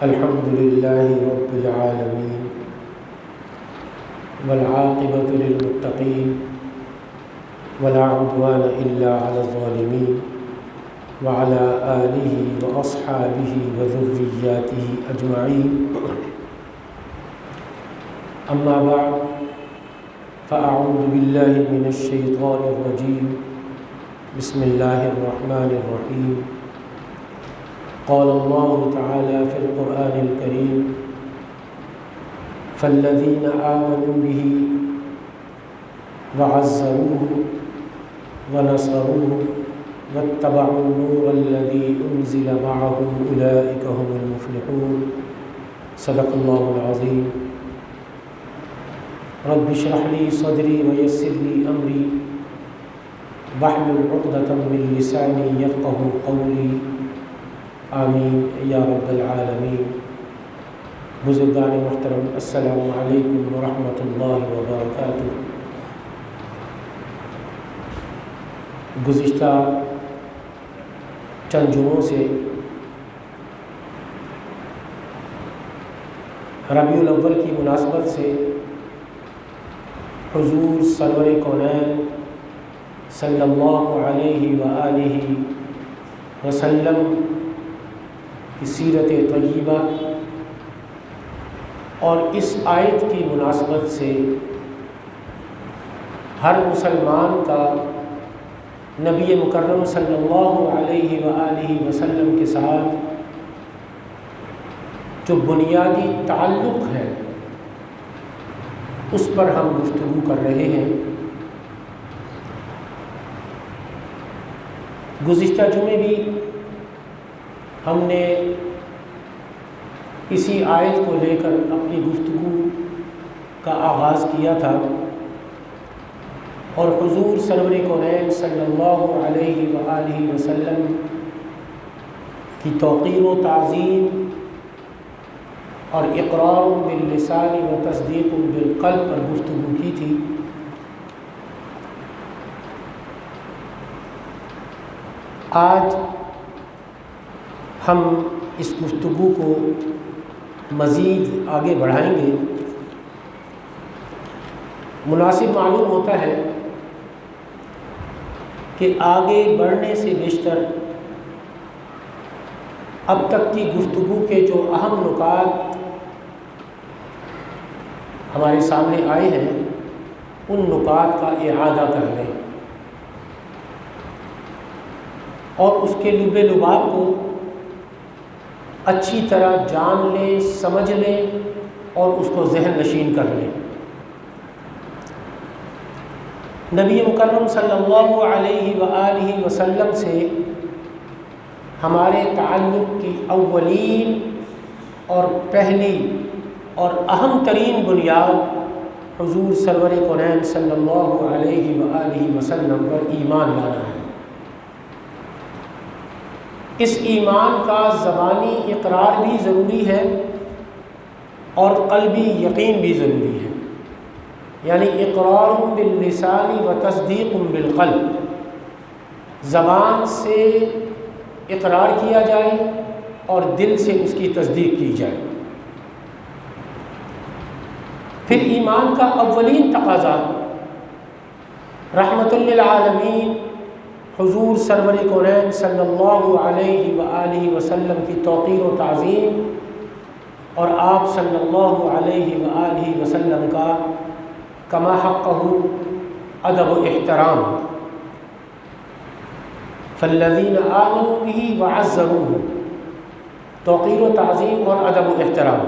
الحمد لله رب العالمين والعاقبة للمتقين ولا عدوان إلا على الظالمين وعلى آله وأصحابه وذرياته أجمعين. أما بعد فأعوذ بالله من الشيطان الرجيم. بسم الله الرحمن الرحيم. قال الله تعالى في القرآن الكريم: فالذين آمنوا به وعزروه ونصروه واتبعوا النور الذي أنزل معه أولئك هم المفلحون. صدق الله العظيم. رب اشرح لي صدري ويسر لي أمري واحلل عقدة من لساني يفقهوا قولي. آمین یا رب العالمین. بزرگان محترم، السلام علیکم ورحمۃ اللہ وبرکاتہ. گزشتہ چند جمعوں سے ربیع الاول کی مناسبت سے حضور سرور کونین صلی اللہ علیہ وآلہ وسلم کی سیرت طیبہ اور اس آیت کی مناسبت سے ہر مسلمان کا نبی مکرم صلی اللہ علیہ وآلہ وسلم کے ساتھ جو بنیادی تعلق ہے اس پر ہم گفتگو کر رہے ہیں. گزشتہ جمعے بھی ہم نے اسی آیت کو لے کر اپنی گفتگو کا آغاز کیا تھا اور حضور سرور کونین صلی اللہ علیہ وآلہ وسلم کی توقیر و تعظیم اور اقرار باللسان و تصدیق بالقلب پر گفتگو کی تھی. آج ہم اس گفتگو کو مزید آگے بڑھائیں گے. مناسب معلوم ہوتا ہے کہ آگے بڑھنے سے بیشتر اب تک کی گفتگو کے جو اہم نکات ہمارے سامنے آئے ہیں ان نکات کا اعادہ کر لیں اور اس کے لب لباب کو اچھی طرح جان لیں، سمجھ لیں اور اس کو ذہن نشین کر لیں. نبی مکرم صلی اللہ علیہ وآلہ وسلم سے ہمارے تعلق کی اولین اور پہلی اور اہم ترین بنیاد حضور سرور کونین صلی اللہ علیہ وآلہ وسلم پر ایمان لانا ہے. اس ایمان کا زبانی اقرار بھی ضروری ہے اور قلبی یقین بھی ضروری ہے. یعنی اقرار باللسان و تصدیق بالقلب، زبان سے اقرار کیا جائے اور دل سے اس کی تصدیق کی جائے. پھر ایمان کا اولین تقاضا رحمت للعالمین حضور سرور کونین صلی اللہ علیہ وآلہ وسلم کی توقیر و تعظیم اور آپ صلی اللہ علیہ وآلہ وسلم کا کما حقہ ادب و احترام. فالذین آمنوا بہ وعزروہ، توقیر و تعظیم اور ادب و احترام.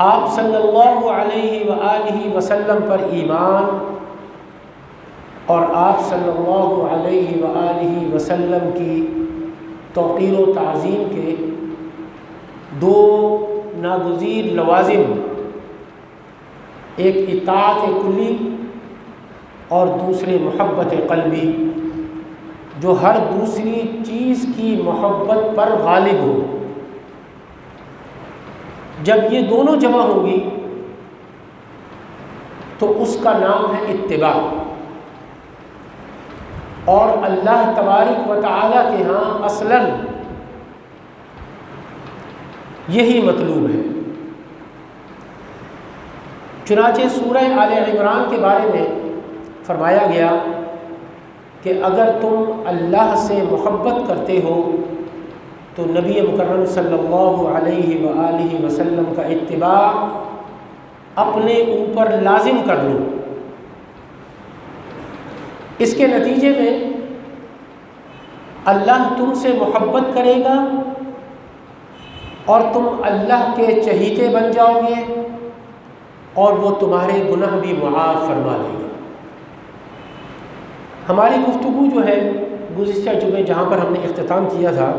آپ صلی اللہ علیہ وآلہ وسلم پر ایمان اور آپ صلی اللہ علیہ وآلہ وسلم کی توقیر و تعظیم کے دو ناگزیر لوازم، ایک اطاعت کلی اور دوسرے محبت قلبی، جو ہر دوسری چیز کی محبت پر غالب ہو. جب یہ دونوں جمع ہوگی تو اس کا نام ہے اتباع. اور اللہ تبارک و تعالیٰ کے ہاں اصلاً یہی مطلوب ہے۔ چنانچہ سورہ آل عمران کے بارے میں فرمایا گیا کہ اگر تم اللہ سے محبت کرتے ہو تو نبی مکرم صلی اللہ علیہ وآلہ وسلم کا اتباع اپنے اوپر لازم کر لو۔ اس کے نتیجے میں اللہ تم سے محبت کرے گا اور تم اللہ کے چہیتے بن جاؤ گے اور وہ تمہارے گناہ بھی معاف فرما دے گا۔ ہماری گفتگو جو ہے گزشتہ جمعے جہاں پر ہم نے اختتام کیا تھا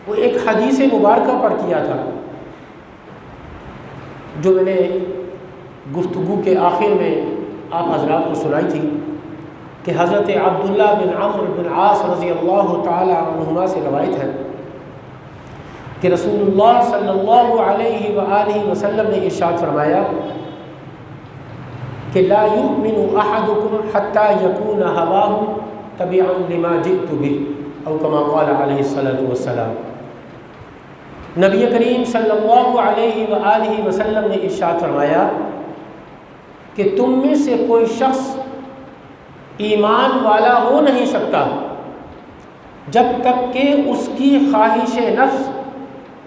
وہ ایک حدیث مبارکہ پر کیا تھا جو میں نے گفتگو کے آخر میں آپ حضرات کو سنائی تھی کہ حضرت عبداللہ بن عمرو بن عاص رضی اللہ تعالی عنہما سے روایت ہے کہ رسول اللہ صلی اللہ علیہ وآلہ وسلم نے ارشاد فرمایا کہ لا یؤمن احدکم حتی یکون ہواہ تبعا لما جئت بہ او کما قال علیہ الصلاۃ والسلام۔ نبی کریم صلی اللہ علیہ وآلہ وسلم نے ارشاد فرمایا کہ تم میں سے کوئی شخص ایمان والا ہو نہیں سکتا جب تک کہ اس کی خواہش نفس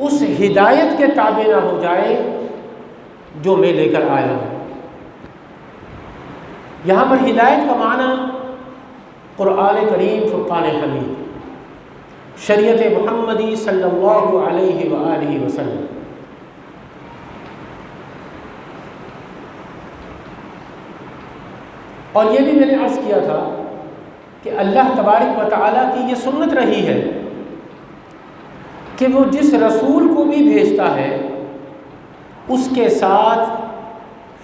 اس ہدایت کے تابع نہ ہو جائے جو میں لے کر آیا ہوں۔ یہاں پر ہدایت کا معنی قرآن کریم فرقان حمید، شریعت محمدی صلی اللہ علیہ وآلہ وسلم۔ اور یہ بھی میں نے عرض کیا تھا کہ اللہ تبارک و تعالیٰ کی یہ سنت رہی ہے کہ وہ جس رسول کو بھی بھیجتا ہے اس کے ساتھ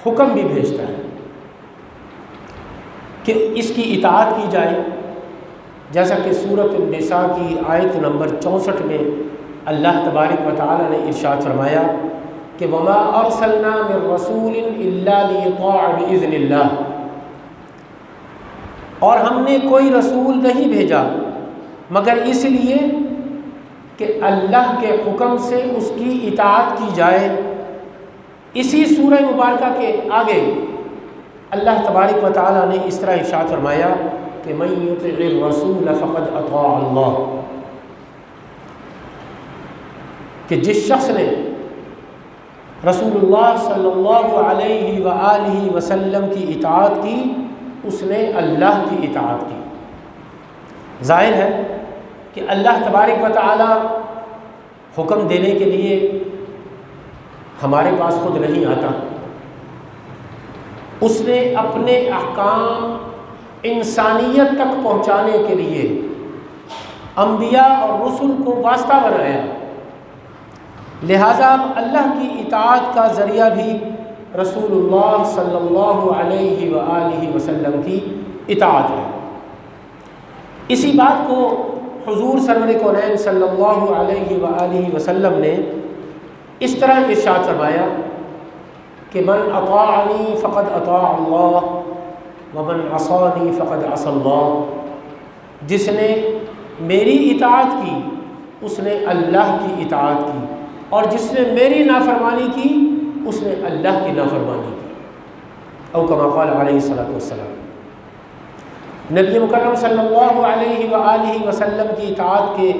حکم بھی بھیجتا ہے کہ اس کی اطاعت کی جائے، جیسا کہ سورۃ النساء کی آیت نمبر 64 میں اللہ تبارک و تعالیٰ نے ارشاد فرمایا کہ وَمَا أَرْسَلْنَا مِن رَّسُولٍ إِلَّا لِيُطَاعَ بِإِذْنِ اللَّهِ، اور ہم نے کوئی رسول نہیں بھیجا مگر اس لیے کہ اللہ کے حکم سے اس کی اطاعت کی جائے۔ اسی سورہ مبارکہ کے آگے اللہ تبارک و تعالیٰ نے اس طرح ارشاد فرمایا کہ مَن يُطِعِ الرَّسُولَ فَقَدْ أَطَاعَ اللَّهَ، کہ جس شخص نے رسول اللہ صلی اللہ علیہ وآلہ وسلم کی اطاعت کی اس نے اللہ کی اطاعت کی۔ ظاہر ہے کہ اللہ تبارک و تعالی حکم دینے کے لیے ہمارے پاس خود نہیں آتا، اس نے اپنے احکام انسانیت تک پہنچانے کے لیے انبیاء اور رسل کو واسطہ بنایا، لہذا اللہ کی اطاعت کا ذریعہ بھی رسول اللہ صلی اللہ علیہ وآلہ وسلم کی اطاعت ہے۔ اسی بات کو حضور سرور کونین صلی اللہ علیہ وآلہ وسلم نے اس طرح ارشاد فرمایا کہ من اطاعنی فقد اطاع اللہ ومن عصانی فقد عصى اللہ، جس نے میری اطاعت کی اس نے اللہ کی اطاعت کی اور جس نے میری نافرمانی کی اس نے اللہ کی نافرمانی کی، او کما قال علیہ الصلاۃ والسلام۔ نبی مکرم صلی اللہ علیہ وآلہ وسلم کی اطاعت کے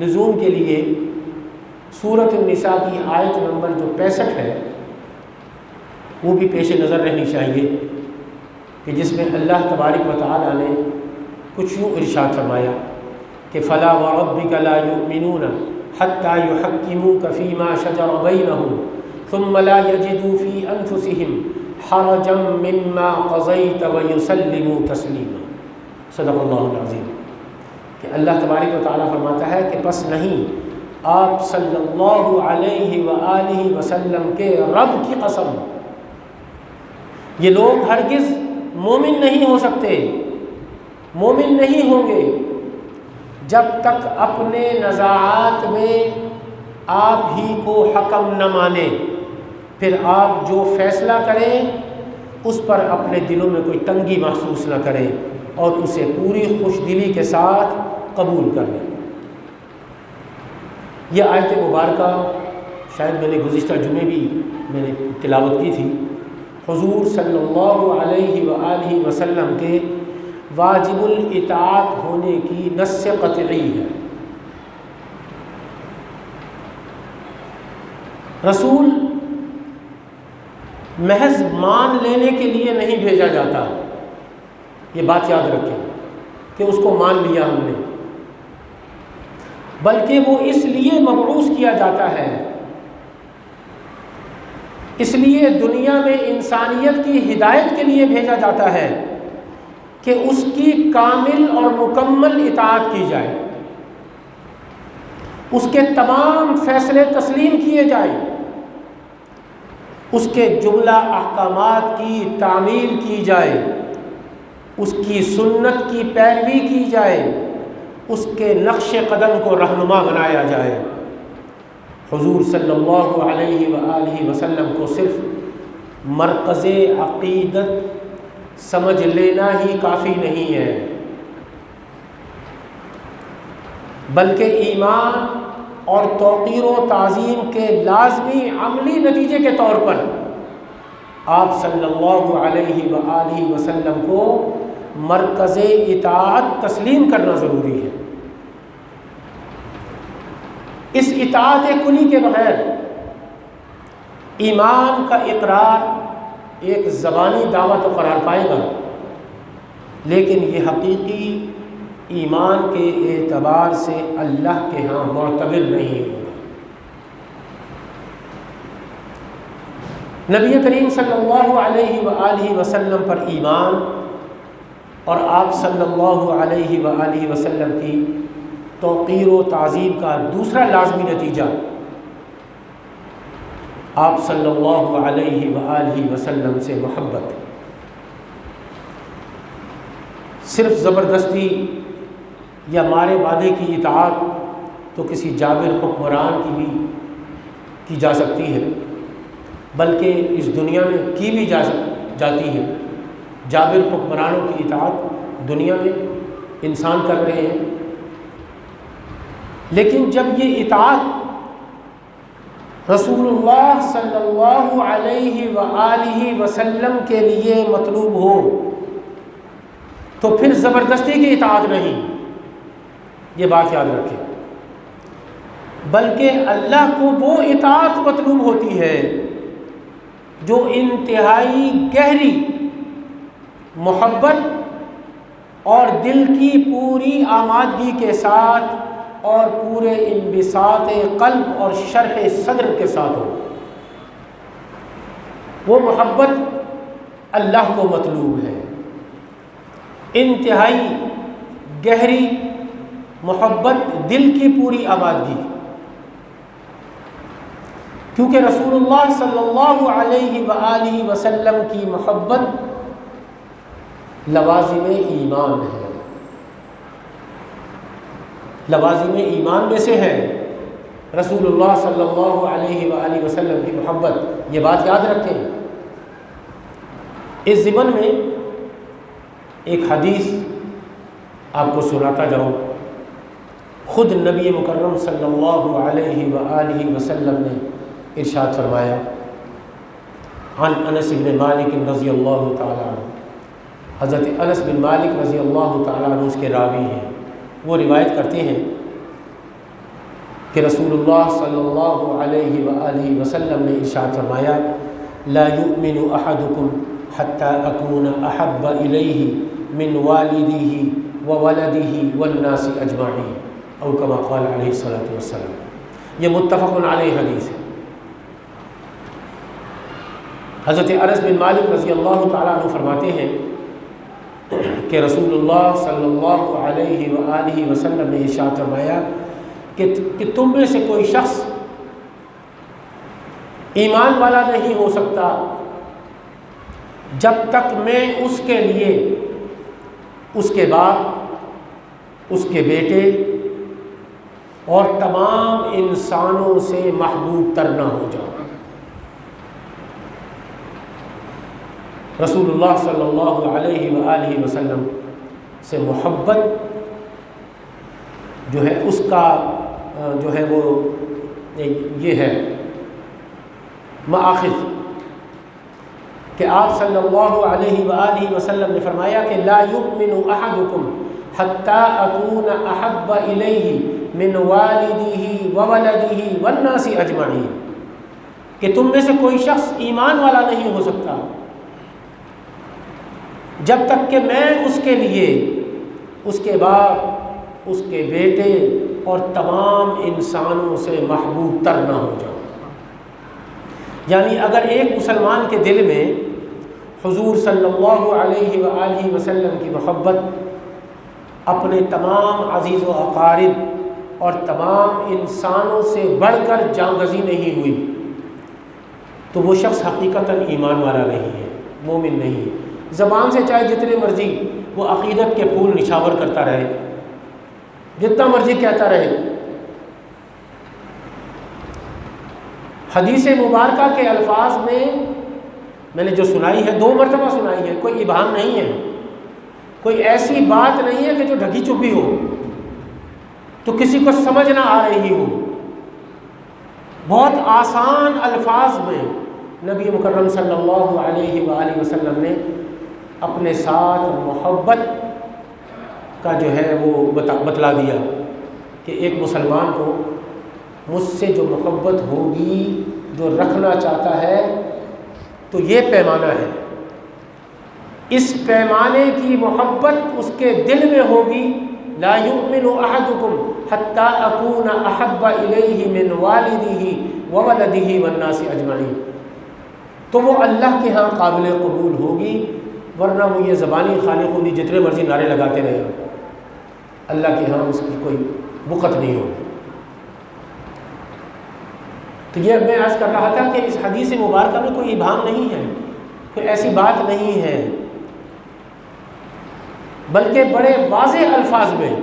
لزوم کے لیے سورۃ النساء کی آیت نمبر جو 65 ہے وہ بھی پیش نظر رہنی چاہیے کہ جس میں اللہ تبارک و تعالیٰ نے کچھ یوں ارشاد فرمایا کہ فلا وربک لا یؤمنون حتی یحکموک فیما شجر بینہم ثم لا یجدوا فی انفسہم حرجا مما قضیت ویسلموا تسلیما۔ صدق اللہ العظیم۔ کہ اللہ تبارک و تعالیٰ فرماتا ہے کہ پس نہیں، آپ صلی اللہ علیہ وآلہ وسلم کے رب کی قسم، یہ لوگ ہرگز مومن نہیں ہو سکتے، مومن نہیں ہوں گے جب تک اپنے نزاعات میں آپ ہی کو حکم نہ مانیں، پھر آپ جو فیصلہ کریں اس پر اپنے دلوں میں کوئی تنگی محسوس نہ کریں اور اسے پوری خوش دلی کے ساتھ قبول کر لیں۔ یہ آیت مبارکہ شاید میں نے گزشتہ جمعے بھی میں نے تلاوت کی تھی، حضور صلی اللہ علیہ وآلہ وسلم کے واجب الاطاعت ہونے کی نص قطعی ہے۔ رسول محض مان لینے کے لیے نہیں بھیجا جاتا، یہ بات یاد رکھیں کہ اس کو مان لیا ہم نے، بلکہ وہ اس لیے مبعوث کیا جاتا ہے، اس لیے دنیا میں انسانیت کی ہدایت کے لیے بھیجا جاتا ہے کہ اس کی کامل اور مکمل اطاعت کی جائے، اس کے تمام فیصلے تسلیم کیے جائیں، اس کے جملہ احکامات کی تعمیل کی جائے، اس کی سنت کی پیروی کی جائے، اس کے نقش قدم کو رہنما بنایا جائے۔ حضور صلی اللہ علیہ وآلہ وسلم کو صرف مرکز عقیدت سمجھ لینا ہی کافی نہیں ہے، بلکہ ایمان اور توقیر و تعظیم کے لازمی عملی نتیجے کے طور پر آپ صلی اللہ علیہ وآلہ وسلم کو مرکز اطاعت تسلیم کرنا ضروری ہے۔ اس اطاعت کلی کے بغیر ایمان کا اقرار ایک زبانی دعویٰ تو قرار پائے گا، لیکن یہ حقیقی ایمان کے اعتبار سے اللہ کے ہاں معتبر نہیں ہوگا۔ نبی کریم صلی اللہ علیہ وآلہ وسلم پر ایمان اور آپ صلی اللہ علیہ وآلہ وسلم کی توقیر و تعظیم کا دوسرا لازمی نتیجہ آپ صلی اللہ علیہ وآلہ وسلم سے محبت۔ صرف زبردستی یا مارے باندھے کی اطاعت تو کسی جابر حکمران کی بھی کی جا سکتی ہے، بلکہ اس دنیا میں کی بھی جاتی ہے۔ جابر حکمرانوں کی اطاعت دنیا میں انسان کر رہے ہیں، لیکن جب یہ اطاعت رسول اللہ صلی اللہ علیہ وآلہ وسلم کے لیے مطلوب ہو تو پھر زبردستی کی اطاعت نہیں، یہ بات یاد رکھیں، بلکہ اللہ کو وہ اطاعت مطلوب ہوتی ہے جو انتہائی گہری محبت اور دل کی پوری آمادگی کے ساتھ اور پورے انبساط قلب اور شرح صدر کے ساتھ ہو۔ وہ محبت اللہ کو مطلوب ہے، انتہائی گہری محبت، دل کی پوری آبادگی، کیونکہ رسول اللہ صلی اللہ علیہ وآلہ وسلم کی محبت لوازم ایمان ہے، لوازم ایمان میں سے ہے رسول اللہ صلی اللہ علیہ وآلہ وسلم کی محبت، یہ بات یاد رکھیں۔ اس ضمن میں ایک حدیث آپ کو سناتا جاؤں، خود نبی مکرم صلی اللہ علیہ وآلہ وسلم نے ارشاد فرمایا، عن انس بن مالک رضی اللہ تعالی عنہ، حضرت انس بن مالک رضی اللہ تعالی عنہ اس کے راوی ہیں، وہ روایت کرتے ہیں کہ رسول اللہ صلی اللہ علیہ وآلہ وسلم نے ارشاد فرمایا، لا یؤمن احدکم حتی اکون احب الیہ من والدہ وولدہ والناس اجمعین، او کما قال علیہ الصلاۃ والسلام۔ یہ متفق علیہ حدیث ہے۔ حضرت انس بن مالک رضی اللہ تعالیٰ عنہ فرماتے ہیں کہ رسول اللہ صلی اللہ علیہ وآلہ وسلم نے ارشاد فرمایا کہ تم میں سے کوئی شخص ایمان والا نہیں ہو سکتا جب تک میں اس کے لیے اس کے باپ، اس کے بیٹے اور تمام انسانوں سے محبوب تر نہ ہو جاؤں۔ رسول اللہ صلی اللہ علیہ وآلہ وسلم سے محبت جو ہے اس کا جو ہے وہ یہ ہے مآخذ کہ آپ صلی اللہ علیہ وآلہ وسلم نے فرمایا کہ لا یؤمن احدکم حتی اکون احب الیہ من والدہ وولدہ والناس اجمعین، کہ تم میں سے کوئی شخص ایمان والا نہیں ہو سکتا جب تک کہ میں اس کے لیے اس کے باپ، اس کے بیٹے اور تمام انسانوں سے محبوب تر نہ ہو جاؤں۔ یعنی اگر ایک مسلمان کے دل میں حضور صلی اللہ علیہ وآلہ وسلم کی محبت اپنے تمام عزیز و اقارب اور تمام انسانوں سے بڑھ کر جانگزی نہیں ہوئی تو وہ شخص حقیقتاً ایمان والا نہیں ہے، مومن نہیں ہے۔ زبان سے چاہے جتنے مرضی وہ عقیدت کے پھول نچھاور کرتا رہے، جتنا مرضی کہتا رہے، حدیث مبارکہ کے الفاظ میں نے جو سنائی ہے 2 مرتبہ سنائی ہے، کوئی ابہام نہیں ہے، کوئی ایسی بات نہیں ہے کہ جو ڈھکی چھپی ہو تو کسی کو سمجھ نہ آ رہی ہو۔ بہت آسان الفاظ میں نبی مکرم صلی اللہ علیہ وآلہ وسلم نے اپنے ساتھ محبت کا جو ہے وہ بتلا دیا کہ ایک مسلمان کو مجھ سے جو محبت ہوگی، جو رکھنا چاہتا ہے، تو یہ پیمانہ ہے، اس پیمانے کی محبت اس کے دل میں ہوگی۔ لا یؤمن احدکم حتی اکون احب الیہ من والدہ وولدہ والناس اجمعین، تو وہ اللہ کے ہاں قابل قبول ہوگی، ورنہ وہ یہ زبانی خالی خودی جتنے مرضی نعرے لگاتے رہے اللہ کے ہاں اس کی کوئی بقت نہیں ہوگی۔ تو یہ میں عرض کر رہا تھا کہ اس حدیث مبارکہ میں کوئی ابہام نہیں ہے، کوئی ایسی بات نہیں ہے، بلکہ بڑے واضح الفاظ میں،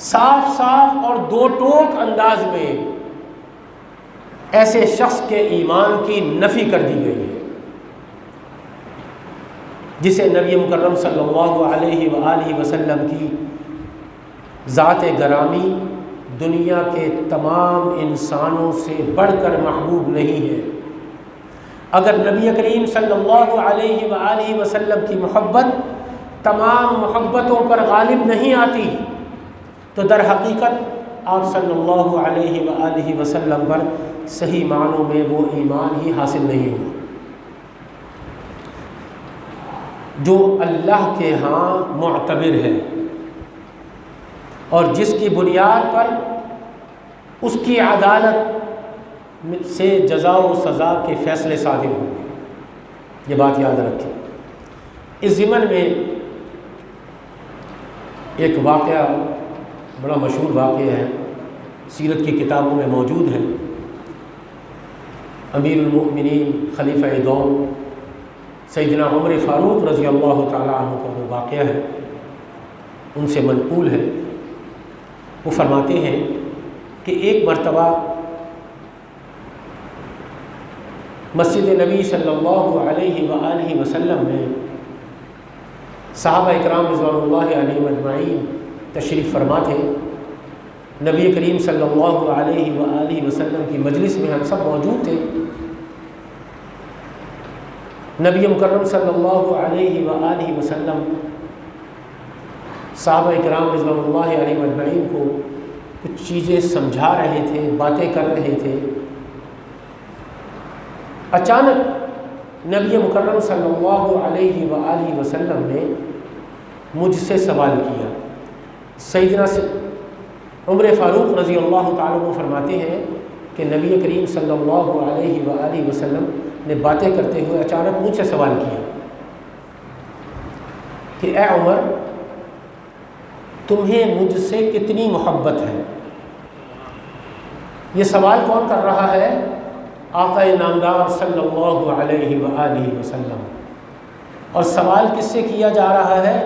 صاف صاف اور 2 ٹوک انداز میں ایسے شخص کے ایمان کی نفی کر دی گئی ہے جسے نبی مکرم صلی اللہ علیہ وآلہ وسلم کی ذات گرامی دنیا کے تمام انسانوں سے بڑھ کر محبوب نہیں ہے۔ اگر نبی کریم صلی اللہ علیہ وآلہ وسلم کی محبت تمام محبتوں پر غالب نہیں آتی تو در حقیقت آپ صلی اللہ علیہ وآلہ وسلم پر صحیح معنوں میں وہ ایمان ہی حاصل نہیں ہوا جو اللہ کے ہاں معتبر ہے اور جس کی بنیاد پر اس کی عدالت سے جزا و سزا کے فیصلے صادر ہوں گے۔ یہ بات یاد رکھیں۔ اس ضمن میں ایک واقعہ بڑا مشہور واقعہ ہے، سیرت کی کتابوں میں موجود ہے۔ امیر المؤمنین خلیفہ دوم سیدنا عمر فاروق رضی اللہ تعالیٰ عنہ کا وہ واقعہ ہے، ان سے منقول ہے۔ وہ فرماتے ہیں کہ ایک مرتبہ مسجد نبی صلی اللہ علیہ وآلہ وسلم میں صحابہ اکرام رضوان اللہ علیہم اجمعین تشریف فرما تھے۔ نبی کریم صلی اللہ علیہ وآلہ وسلم کی مجلس میں ہم سب موجود تھے۔ نبی مکرم صلی اللہ علیہ وآلہ وسلم صحابہ اکرام رضوان اللہ علیہم اجمعین کو کچھ چیزیں سمجھا رہے تھے، باتیں کر رہے تھے۔ اچانک نبی مکرم صلی اللہ علیہ وآلہ وسلم نے مجھ سے سوال کیا۔ سیدنا عمر فاروق رضی اللہ تعالیٰ عنہ فرماتے ہیں کہ نبی کریم صلی اللہ علیہ وآلہ وسلم نے باتیں کرتے ہوئے اچانک مجھ سے سوال کیا کہ اے عمر، تمہیں مجھ سے کتنی محبت ہے؟ یہ سوال کون کر رہا ہے؟ آقا نامدار صلی اللہ علیہ وآلہ وسلم۔ اور سوال کس سے کیا جا رہا ہے؟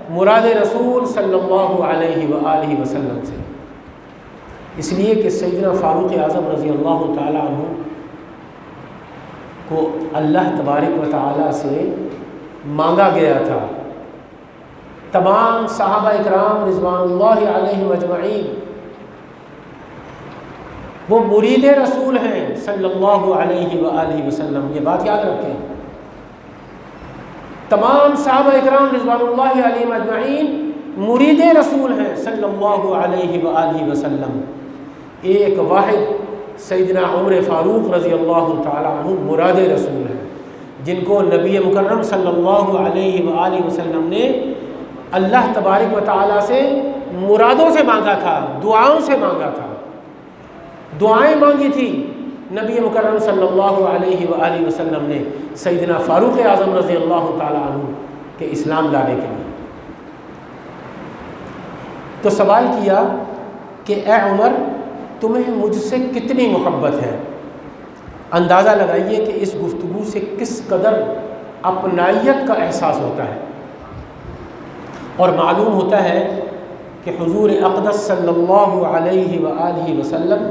مراد رسول صلی اللہ علیہ وآلہ وسلم سے۔ اس لیے کہ سیدنا فاروق اعظم رضی اللہ تعالیٰ عنہ کو اللہ تبارک و تعالیٰ سے مانگا گیا تھا۔ تمام صحابہ اکرام رضوان اللہ علیہم اجمعین وہ مرید رسول ہیں صلی اللہ علیہ وآلہ وسلم. یہ بات یاد رکھیں. تمام صحابہ اکرام رضوان اللہ علیہم اجمعین مرید رسول ہیں صلی اللہ علیہ وآلہ وسلم. ایک واحد سیدنا عمر فاروق رضی اللہ تعالی عنہ مراد رسول ہیں، جن کو نبی مکرم صلی اللہ علیہ وآلہ وسلم نے اللہ تبارک و تعالیٰ سے مرادوں سے مانگا تھا، دعاؤں سے مانگا تھا. دعائیں مانگی تھی نبی مکرم صلی اللہ علیہ وآلہ وسلم نے سیدنا فاروق اعظم رضی اللہ تعالی عنہ کے اسلام لانے کے لیے. تو سوال کیا کہ اے عمر تمہیں مجھ سے کتنی محبت ہے؟ اندازہ لگائیے کہ اس گفتگو سے کس قدر اپنائیت کا احساس ہوتا ہے. اور معلوم ہوتا ہے کہ حضور اقدس صلی اللہ علیہ وآلہ وسلم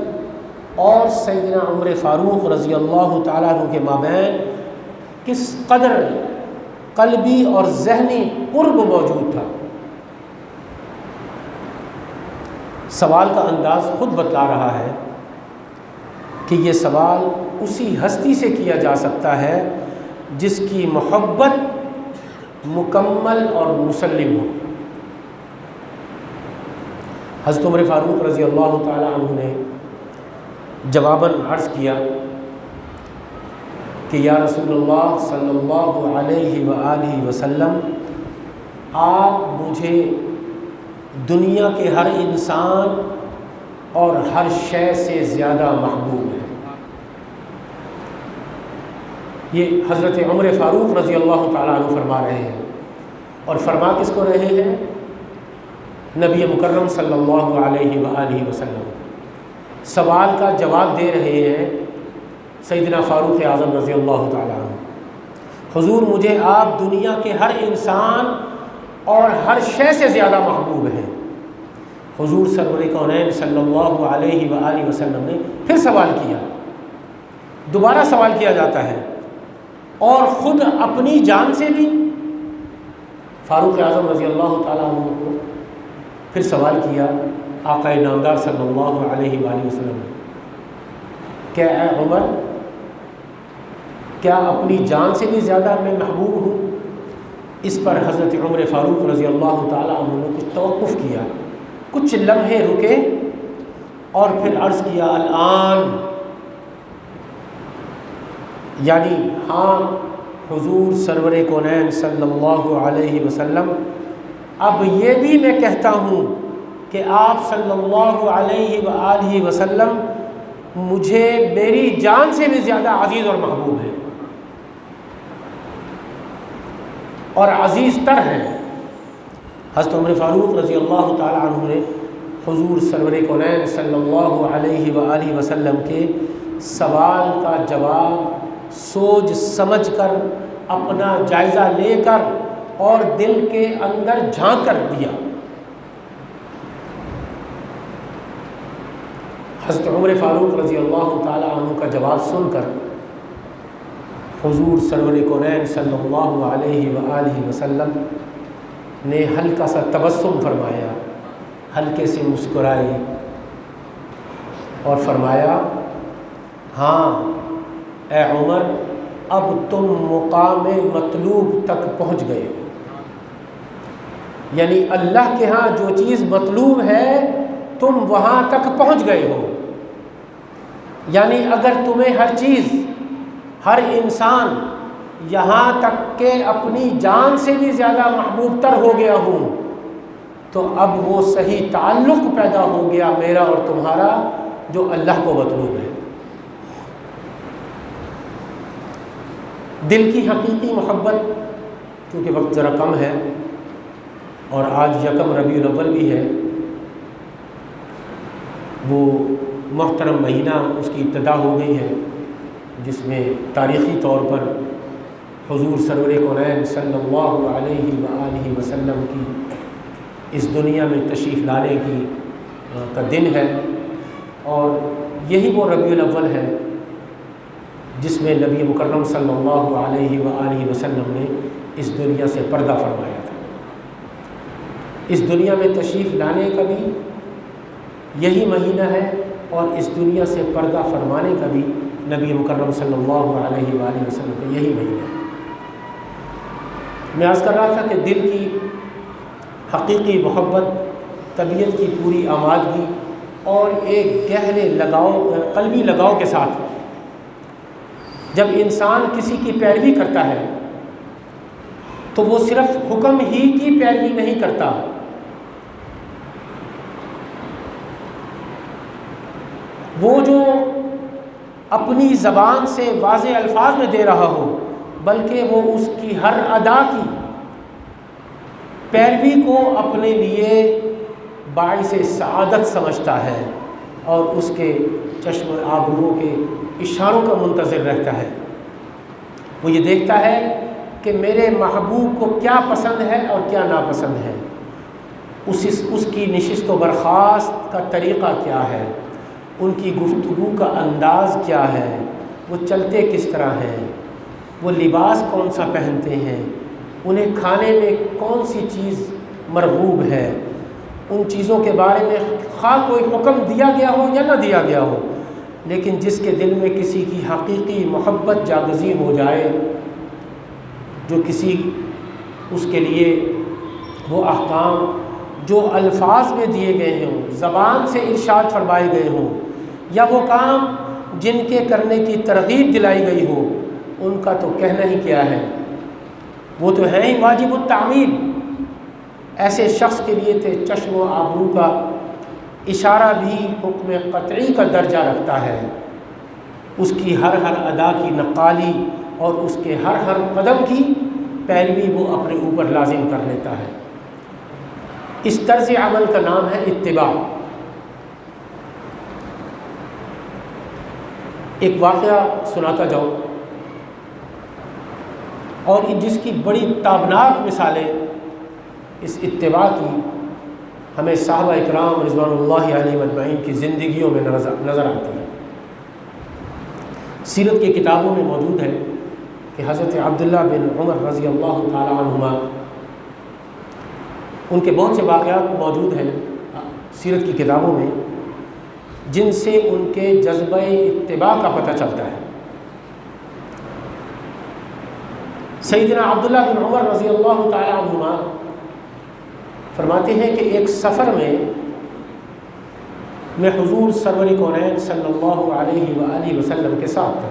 اور سیدنا عمر فاروق رضی اللہ تعالیٰ عنہ کے مابین کس قدر قلبی اور ذہنی قرب موجود تھا. سوال کا انداز خود بتلا رہا ہے کہ یہ سوال اسی ہستی سے کیا جا سکتا ہے جس کی محبت مکمل اور مسلم ہو. حضرت عمر فاروق رضی اللہ تعالی عنہ نے جواباً عرض کیا کہ یا رسول اللہ صلی اللہ علیہ وآلہ وسلم، آپ مجھے دنیا کے ہر انسان اور ہر شے سے زیادہ محبوب ہیں. یہ حضرت عمر فاروق رضی اللہ تعالیٰ عنہ فرما رہے ہیں. اور فرما کس کو رہے ہیں؟ نبی مکرم صلی اللہ علیہ وآلہ وسلم. سوال کا جواب دے رہے ہیں سیدنا فاروق اعظم رضی اللہ تعالیٰ عنہ. حضور مجھے آپ دنیا کے ہر انسان اور ہر شے سے زیادہ محبوب ہیں. حضور سرور کونین صلی اللہ علیہ وآلہ وسلم نے پھر سوال کیا. دوبارہ سوال کیا جاتا ہے اور خود اپنی جان سے بھی. فاروق اعظم رضی اللہ تعالیٰ عنہ کو پھر سوال کیا آقا نامدار صلی اللہ علیہ وآلہ وسلم نے کہ اے عمر، کیا اپنی جان سے بھی زیادہ میں محبوب ہوں؟ اس پر حضرت عمر فاروق رضی اللہ تعالیٰ عنہ نے کچھ توقف کیا، کچھ لمحے رکے اور پھر عرض کیا الآن، یعنی ہاں حضور سرور کونین صلی اللہ علیہ وسلم، اب یہ بھی میں کہتا ہوں کہ آپ صلی اللہ علیہ وآلہ وسلم مجھے میری جان سے بھی زیادہ عزیز اور محبوب ہیں اور عزیز تر ہیں. حضرت عمر فاروق رضی اللہ تعالی عنہ نے حضور سرور کونین صلی اللہ علیہ وآلہ وسلم کے سوال کا جواب سوچ سمجھ کر، اپنا جائزہ لے کر اور دل کے اندر جھانک کر دیا. حضرت عمر فاروق رضی اللہ تعالی عنہ کا جواب سن کر حضور سرور کونین صلی اللہ علیہ وآلہ وسلم نے ہلکا سا تبسم فرمایا، ہلکے سے مسکرائے اور فرمایا ہاں اے عمر، اب تم مقام مطلوب تک پہنچ گئے. یعنی اللہ کے ہاں جو چیز مطلوب ہے تم وہاں تک پہنچ گئے ہو. یعنی اگر تمہیں ہر چیز، ہر انسان یہاں تک کہ اپنی جان سے بھی زیادہ محبوب تر ہو گیا ہوں تو اب وہ صحیح تعلق پیدا ہو گیا میرا اور تمہارا جو اللہ کو مطلوب ہے. دل کی حقیقی محبت، کیونکہ وقت ذرا کم ہے اور آج یکم ربیع الاول بھی ہے، وہ محترم مہینہ اس کی ابتدا ہو گئی ہے جس میں تاریخی طور پر حضور سرور کونین صلی اللہ علیہ وآلہ وسلم کی اس دنیا میں تشریف لانے کا دن ہے. اور یہی وہ ربیع الاول ہے جس میں نبی مکرم صلی اللہ علیہ وآلہ وسلم نے اس دنیا سے پردہ فرمایا تھا. اس دنیا میں تشریف لانے کا بھی یہی مہینہ ہے اور اس دنیا سے پردہ فرمانے کا بھی نبی مکرم صلی اللہ علیہ وآلہ وسلم کا یہی مہینہ ہے۔ میں عرض کر رہا تھا کہ دل کی حقیقی محبت، طبیعت کی پوری آمادگی اور ایک گہرے قلبی لگاؤ کے ساتھ جب انسان کسی کی پیروی کرتا ہے تو وہ صرف حکم ہی کی پیروی نہیں کرتا، وہ جو اپنی زبان سے واضح الفاظ میں دے رہا ہو بلکہ وہ اس کی ہر ادا کی پیروی کو اپنے لیے باعث سعادت سمجھتا ہے اور اس کے چشم آبرو کے اشاروں کا منتظر رہتا ہے۔ وہ یہ دیکھتا ہے کہ میرے محبوب کو کیا پسند ہے اور کیا ناپسند ہے، اس کی نشست و برخاست کا طریقہ کیا ہے، ان کی گفتگو کا انداز کیا ہے، وہ چلتے کس طرح ہیں، وہ لباس کون سا پہنتے ہیں، انہیں کھانے میں کون سی چیز مرغوب ہے، ان چیزوں کے بارے میں خواہ کوئی حکم دیا گیا ہو یا نہ دیا گیا ہو، لیکن جس کے دل میں کسی کی حقیقی محبت جاگزی ہو جائے، جو اس کے لیے وہ احکام جو الفاظ میں دیے گئے ہوں، زبان سے ارشاد فرمائے گئے ہوں، یا وہ کام جن کے کرنے کی ترغیب دلائی گئی ہو، ان کا تو کہنا ہی کیا ہے، وہ تو ہیں ہی واجب التعمیل۔ ایسے شخص کے لیے تھے چشم و آبرو کا اشارہ بھی حکم قطعی کا درجہ رکھتا ہے، اس کی ہر ادا کی نقالی اور اس کے ہر قدم کی پیروی وہ اپنے اوپر لازم کر لیتا ہے۔ اس طرز عمل کا نام ہے اتباع۔ ایک واقعہ سناتا جاؤں، اور جس کی بڑی تابناک مثالیں اس اتباع کی ہمیں صحابہ اکرام رضوان اللہ علیہم اجمعین کی زندگیوں میں نظر آتی ہے۔ سیرت کی کتابوں میں موجود ہے کہ حضرت عبداللہ بن عمر رضی اللہ تعالی عنہما، ان کے بہت سے واقعات موجود ہیں سیرت کی کتابوں میں جن سے ان کے جذبہ اتباع کا پتہ چلتا ہے۔ سیدنا عبداللہ بن عمر رضی اللہ تعالی عنہما فرماتے ہیں کہ ایک سفر میں حضور سرور کونین صلی اللہ علیہ وآلہ وسلم کے ساتھ تھا۔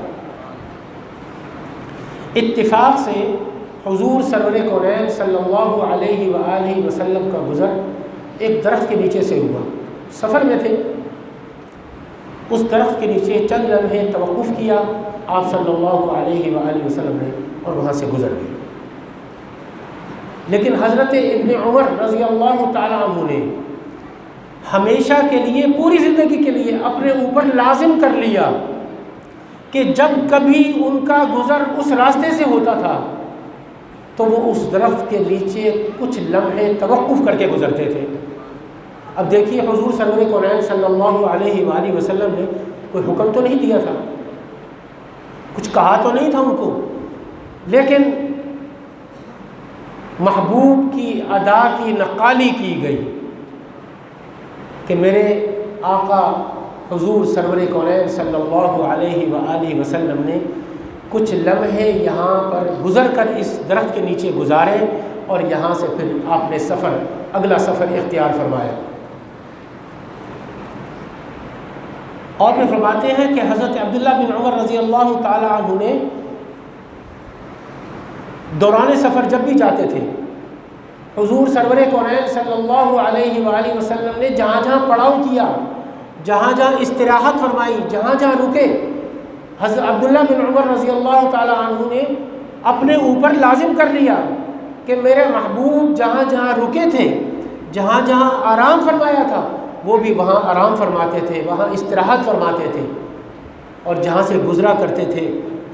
اتفاق سے حضور سرور کونین صلی اللہ علیہ وآلہ وسلم کا گزر ایک درخت کے نیچے سے ہوا۔ سفر میں تھے، اس درخت کے نیچے چند لمحے توقف کیا آپ صلی اللہ علیہ وآلہ وسلم نے، اور وہاں سے گزر گئے۔ لیکن حضرت ابن عمر رضی اللہ تعالیٰ عنہ نے ہمیشہ کے لیے، پوری زندگی کے لیے اپنے اوپر لازم کر لیا کہ جب کبھی ان کا گزر اس راستے سے ہوتا تھا تو وہ اس درخت کے نیچے کچھ لمحے توقف کر کے گزرتے تھے۔ اب دیکھیے، حضور سرور کونین صلی اللہ علیہ وآلہ وسلم نے کوئی حکم تو نہیں دیا تھا، کچھ کہا تو نہیں تھا ان کو، لیکن محبوب کی ادا کی نقالی کی گئی کہ میرے آقا حضور سرور کونین صلی اللہ علیہ وآلہ وسلم نے کچھ لمحے یہاں پر گزر کر اس درخت کے نیچے گزارے، اور یہاں سے پھر آپ نے اگلا سفر اختیار فرمایا۔ اور پھر فرماتے ہیں کہ حضرت عبداللہ بن عمر رضی اللہ تعالی عنہ نے دوران سفر جب بھی جاتے تھے، حضور سرور کونین صلی اللہ علیہ وآلہ وسلم نے جہاں جہاں پڑاؤ کیا، جہاں جہاں استراحت فرمائی، جہاں جہاں رکے، حضرت عبداللہ بن عمر رضی اللہ تعالی عنہ نے اپنے اوپر لازم کر لیا کہ میرے محبوب جہاں جہاں رکے تھے، جہاں جہاں آرام فرمایا تھا، وہ بھی وہاں آرام فرماتے تھے، وہاں استراحت فرماتے تھے، اور جہاں سے گزرا کرتے تھے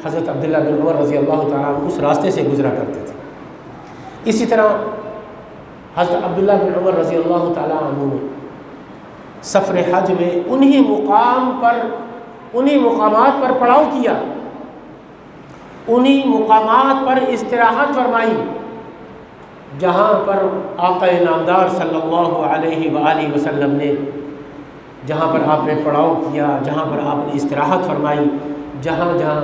حضرت عبداللہ بن عمر رضی اللہ تعالیٰ عنہ اس راستے سے گزرا کرتے تھے۔ اسی طرح حضرت عبداللہ بن عمر رضی اللہ تعالیٰ عنہ نے سفر حج میں انہی مقامات پر پڑاؤ کیا، انہی مقامات پر استراحت فرمائی جہاں پر آقا نامدار صلی اللہ علیہ وآلہ وسلم نے جہاں پر آپ نے پڑاؤ کیا، جہاں پر آپ نے استراحت فرمائی، جہاں جہاں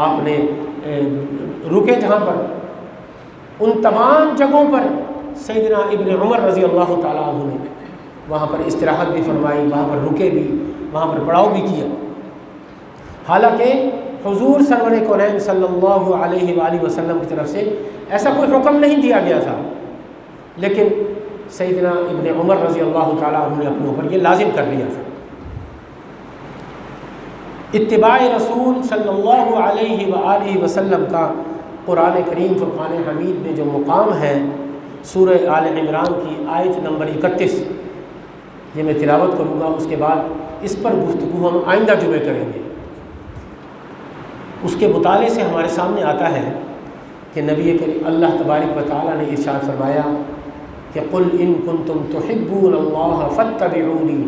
آپ نے رکے، جہاں پر ان تمام جگہوں پر سیدنا ابن عمر رضی اللہ تعالیٰ عنہ نے وہاں پر استراحت بھی فرمائی، وہاں پر رکے بھی، وہاں پر پڑاؤ بھی کیا۔ حالانکہ حضور سرور کونین صلی اللہ علیہ وآلہ وسلم کی طرف سے ایسا کوئی حکم نہیں دیا گیا تھا، لیکن سیدنا ابن عمر رضی اللہ تعالیٰ عنہ نے اپنے اوپر یہ لازم کر لیا تھا۔ اتباع رسول صلی اللہ علیہ وآلہ وسلم کا قرآن کریم فرقان حمید میں جو مقام ہے، سورہ آل عمران کی آیت نمبر 31، یہ میں تلاوت کروں گا، اس کے بعد اس پر گفتگو ہم آئندہ جمعے کریں گے۔ اس کے مطالعے سے ہمارے سامنے آتا ہے کہ نبی کریم اللہ تبارک و تعالیٰ نے ارشاد فرمایا کہ قل ان کنتم تحبون اللہ فاتبعونی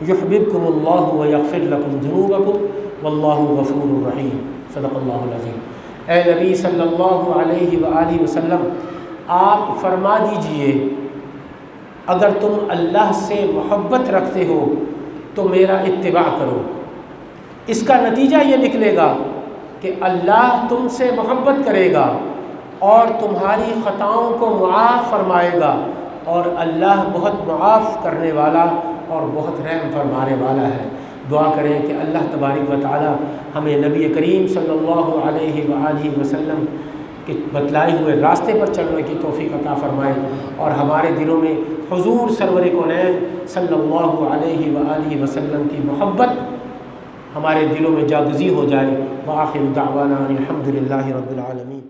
یحببکم اللہ ویغفر لکم ذنوبکم واللہ غفور رحیم، صدق اللہ العظیم۔ اے نبی صلی اللہ علیہ وآلہ وسلم، آپ فرما دیجئے اگر تم اللہ سے محبت رکھتے ہو تو میرا اتباع کرو۔ اس کا نتیجہ یہ نکلے گا کہ اللہ تم سے محبت کرے گا اور تمہاری خطاؤں کو معاف فرمائے گا، اور اللہ بہت معاف کرنے والا اور بہت رحم فرمانے والا ہے۔ دعا کریں کہ اللہ تبارک و تعالی ہمیں نبی کریم صلی اللہ علیہ وآلہ وسلم کے بتلائے ہوئے راستے پر چلنے کی توفیق عطا فرمائے، اور ہمارے دلوں میں حضور سرور کونین صلی اللہ علیہ وآلہ وسلم کی محبت ہمارے دلوں میں جاگزی ہو جائے۔ وآخر دعوانا ان الحمد للہ رب العالمین۔